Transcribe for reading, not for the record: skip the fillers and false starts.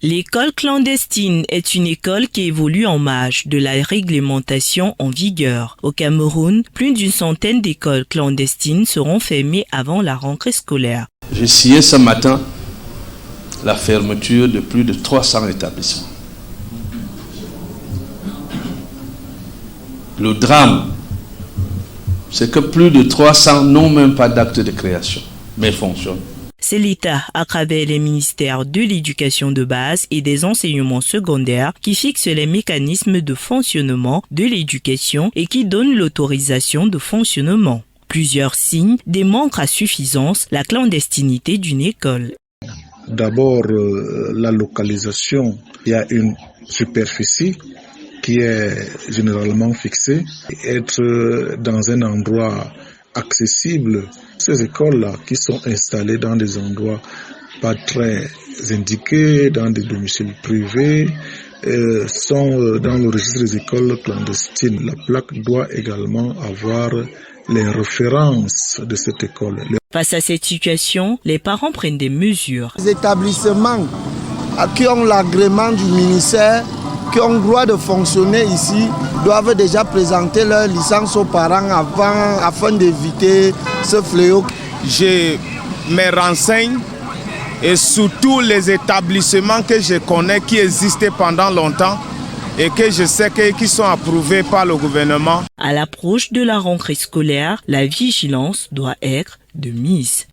L'école clandestine est une école qui évolue en marge de la réglementation en vigueur. Au Cameroun, plus d'une centaine d'écoles clandestines seront fermées avant la rentrée scolaire. J'ai signé ce matin la fermeture de plus de 300 établissements. Le drame, c'est que plus de 300 n'ont même pas d'acte de création, mais fonctionnent. C'est l'État, à travers les ministères de l'éducation de base et des enseignements secondaires, qui fixe les mécanismes de fonctionnement de l'éducation et qui donne l'autorisation de fonctionnement. Plusieurs signes démontrent à suffisance la clandestinité d'une école. D'abord, la localisation. Il y a une superficie qui est généralement fixée. Être dans un endroit accessible. Ces écoles-là qui sont installées dans des endroits pas très indiqués, dans des domiciles privés, sont dans le registre des écoles clandestines. La plaque doit également avoir les références de cette école. Face à cette situation, les parents prennent des mesures. Les établissements qui ont l'agrément du ministère, qui ont le droit de fonctionner ici, doivent déjà présenter leur licence aux parents avant, afin d'éviter ce fléau. Je me renseigne et surtout les établissements que je connais qui existaient pendant longtemps et que je sais qui sont approuvés par le gouvernement. À l'approche de la rentrée scolaire, la vigilance doit être de mise.